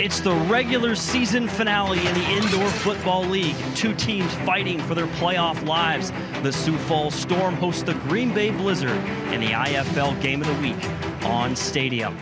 It's the regular season finale in the Indoor Football League. Two teams fighting for their playoff lives. The Sioux Falls Storm hosts the Green Bay Blizzard in the IFL Game of the Week on Stadium.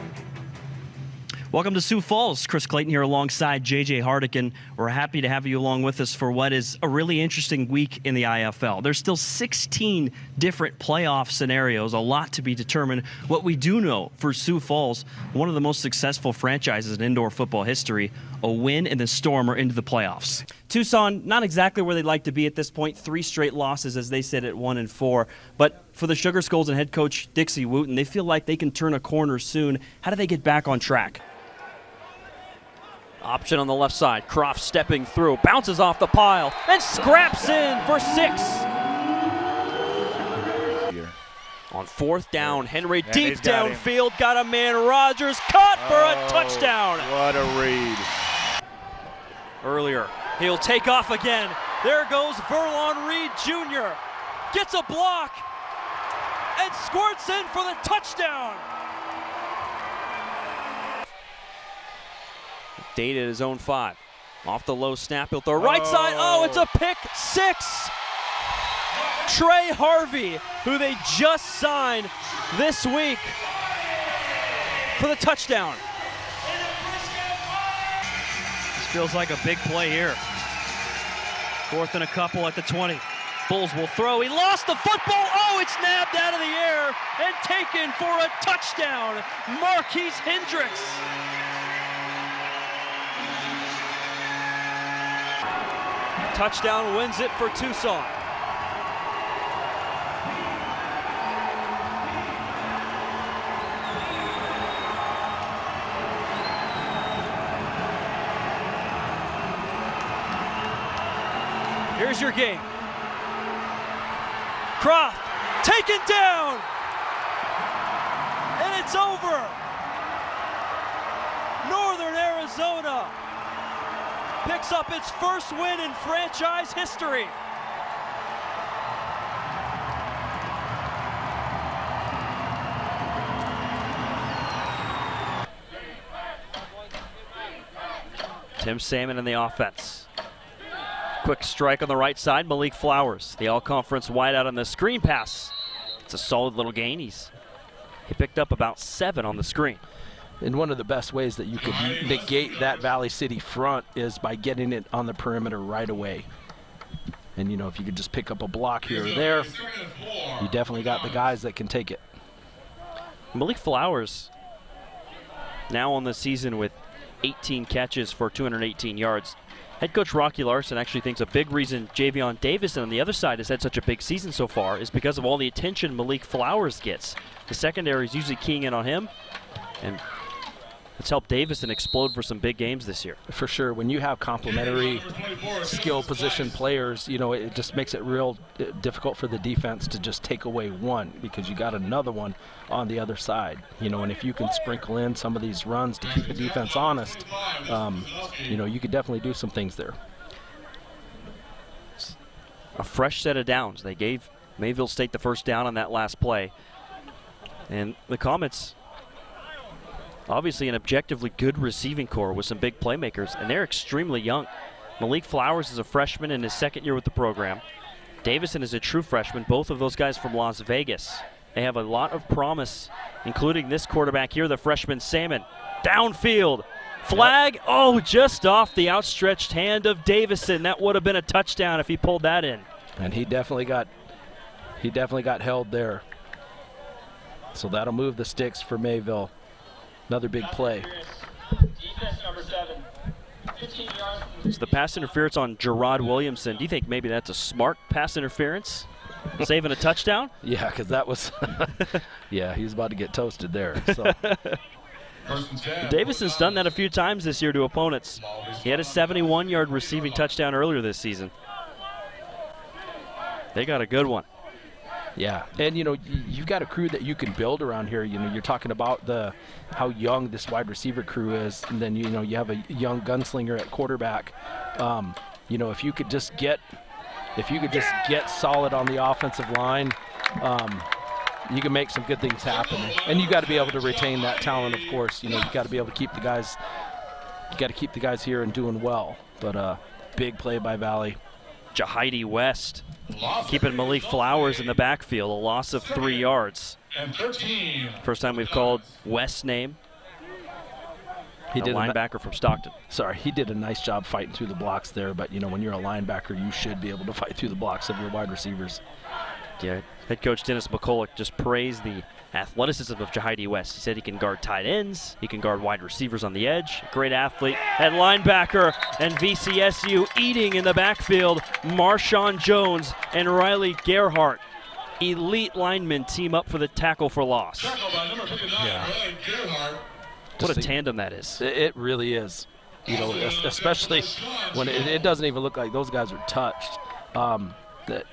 Welcome to Sioux Falls. Chris Clayton here alongside JJ Hardigan. We're happy to have you along with us for what is a really interesting week in the IFL. There's still 16 different playoff scenarios, a lot to be determined. What we do know for Sioux Falls, one of the most successful franchises in indoor football history, a win and the Storm are into the playoffs. Tucson, not exactly where they'd like to be at this point. 3 straight losses, as they sit at 1-4. But for the Sugar Skulls and head coach Dixie Wooten, they feel like they can turn a corner soon. How do they get back on track? Option on the left side. Croft stepping through, bounces off the pile, and scraps in for 6. On 4th down, Henry deep downfield, got a man. Rogers caught for a touchdown. What a read. Earlier, he'll take off again. There goes Verlon Reed Jr. Gets a block and squirts in for the touchdown. Data at his own 5. Off the low snap, he'll throw right side. Oh, it's a pick 6. Trey Harvey, who they just signed this week for the touchdown. This feels like a big play here. 4th and a couple at the 20. Bulls will throw. He lost the football. Oh, it's nabbed out of the air and taken for a touchdown. Marquise Hendricks. Touchdown wins it for Tucson. Here's your game. Croft taken down, and it's over. Northern Arizona picks up its first win in franchise history. Tim Salmon in the offense. Quick strike on the right side, Malik Flowers, the all-conference wideout on the screen pass. It's a solid little gain. He picked up about 7 on the screen. And one of the best ways that you could negate that Valley City front is by getting it on the perimeter right away. And, you know, if you could just pick up a block here or there, you definitely got the guys that can take it. Malik Flowers now on the season with 18 catches for 218 yards. Head coach Rocky Larson actually thinks a big reason Javion Davison on the other side has had such a big season so far is because of all the attention Malik Flowers gets. The secondary is usually keying in on him, and it's helped Davison explode for some big games this year. For sure. When you have complementary skill position players, you know, it just makes it real difficult for the defense to just take away one because you got another one on the other side. You know, and if you can sprinkle in some of these runs to keep the defense honest, you know, you could definitely do some things there. A fresh set of downs. They gave Mayville State the first down on that last play. And the Comets, obviously an objectively good receiving core with some big playmakers, and they're extremely young. Malik Flowers is a freshman in his 2nd year with the program. Davison is a true freshman, both of those guys from Las Vegas. They have a lot of promise, including this quarterback here, the freshman Salmon. Downfield, flag, oh, just off the outstretched hand of Davison. That would have been a touchdown if he pulled that in. And he definitely got held there. So that'll move the sticks for Mayville. Another big play. So the pass interference on Gerard Williamson, do you think maybe that's a smart pass interference? Saving a touchdown? Yeah, because that was, yeah, he was about to get toasted there. So. Davison's done that a few times this year to opponents. He had a 71-yard receiving touchdown earlier this season. They got a good one. Yeah, and you know, you've got a crew that you can build around here. You know, you're talking about how young this wide receiver crew is, and then you know you have a young gunslinger at quarterback. You know, if you could just get solid on the offensive line, you can make some good things happen. And you got to be able to retain that talent, of course. You know, you got to be able to keep the guys you got to keep the guys here and doing well. But big play by Valley. Jahidi West keeping Malik Flowers in the backfield, a loss of 3 yards. First time we've called West's name. He did a linebacker from Stockton. Sorry, he did a nice job fighting through the blocks there, but when you're a linebacker, you should be able to fight through the blocks of your wide receivers. Yeah, head coach Dennis McCulloch just praised the athleticism of Jahidi West. He said he can guard tight ends, he can guard wide receivers on the edge, great athlete at linebacker, and VCSU eating in the backfield. Marshawn Jones and Riley Gerhardt, elite linemen, team up for the tackle for loss. Yeah. What a tandem that is. It really is. Especially when it doesn't even look like those guys are touched.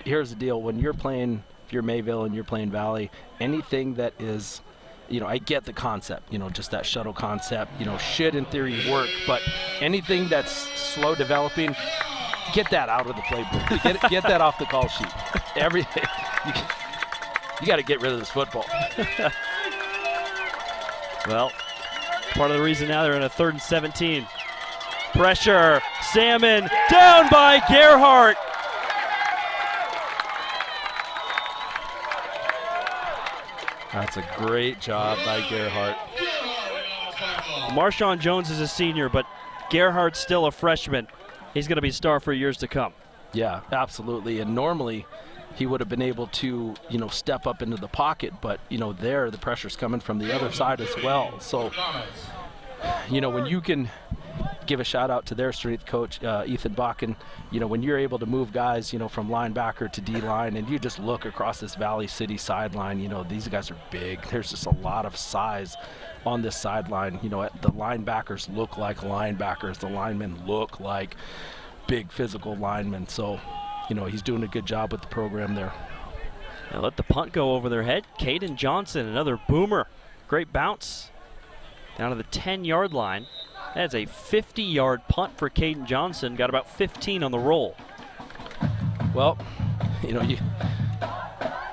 Here's the deal. When you're playing, if you're Mayville and you're playing Valley, anything that is, I get the concept, just that shuttle concept, should in theory work. But anything that's slow developing, get that out of the playbook. Get that off the call sheet. Everything. You got to get rid of this football. Well, part of the reason now they're in a 3rd and 17. Pressure, Salmon, down by Gerhardt. That's a great job by Gerhardt. Marshawn Jones is a senior, but Gerhardt's still a freshman. He's going to be a star for years to come. Yeah, absolutely. And normally he would have been able to, step up into the pocket, but, there the pressure's coming from the other side as well. So, when you can give a shout out to their strength coach, Ethan Bakken, when you're able to move guys, from linebacker to D-line, and you just look across this Valley City sideline, these guys are big. There's just a lot of size on this sideline. The linebackers look like linebackers. The linemen look like big physical linemen. So, he's doing a good job with the program there. Now let the punt go over their head. Caden Johnson, another boomer. Great bounce down to the 10-yard line. That's a 50-yard punt for Caden Johnson. Got about 15 on the roll. Well,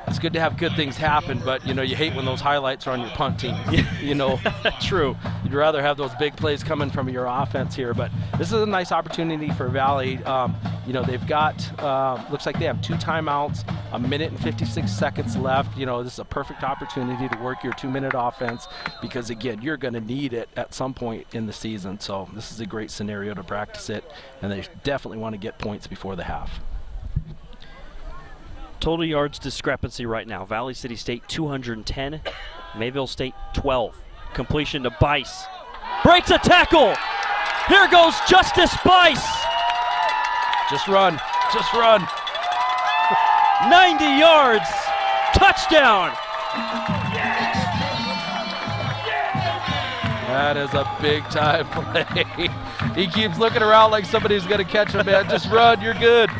it's good to have good things happen, but, you hate when those highlights are on your punt team. True. You'd rather have those big plays coming from your offense here, but this is a nice opportunity for Valley. They've got, looks like they have 2 timeouts, 1 minute and 56 seconds left. This is a perfect opportunity to work your 2-minute offense because, again, you're going to need it at some point in the season. So this is a great scenario to practice it, and they definitely want to get points before the half. Total yards discrepancy right now. Valley City State 210, Mayville State 12. Completion to Bice. Breaks a tackle. Here goes Justice Bice. Just run. Just run. 90 yards. Touchdown. That is a big-time play. He keeps looking around like somebody's going to catch him, man. Just run. You're good.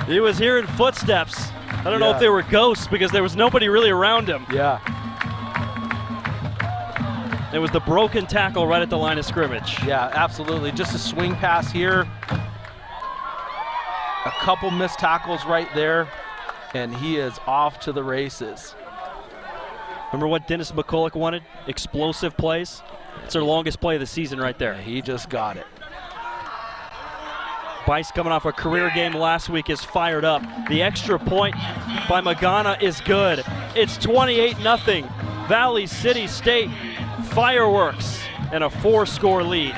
He was hearing footsteps. I don't know if they were ghosts because there was nobody really around him. Yeah. It was the broken tackle right at the line of scrimmage. Yeah, absolutely. Just a swing pass here. A couple missed tackles right there, and he is off to the races. Remember what Dennis McCulloch wanted? Explosive plays. It's their longest play of the season right there. Yeah, he just got it. Bice, coming off a career game last week, is fired up. The extra point by Magana is good. It's 28-0. Valley City State fireworks and a 4-score lead.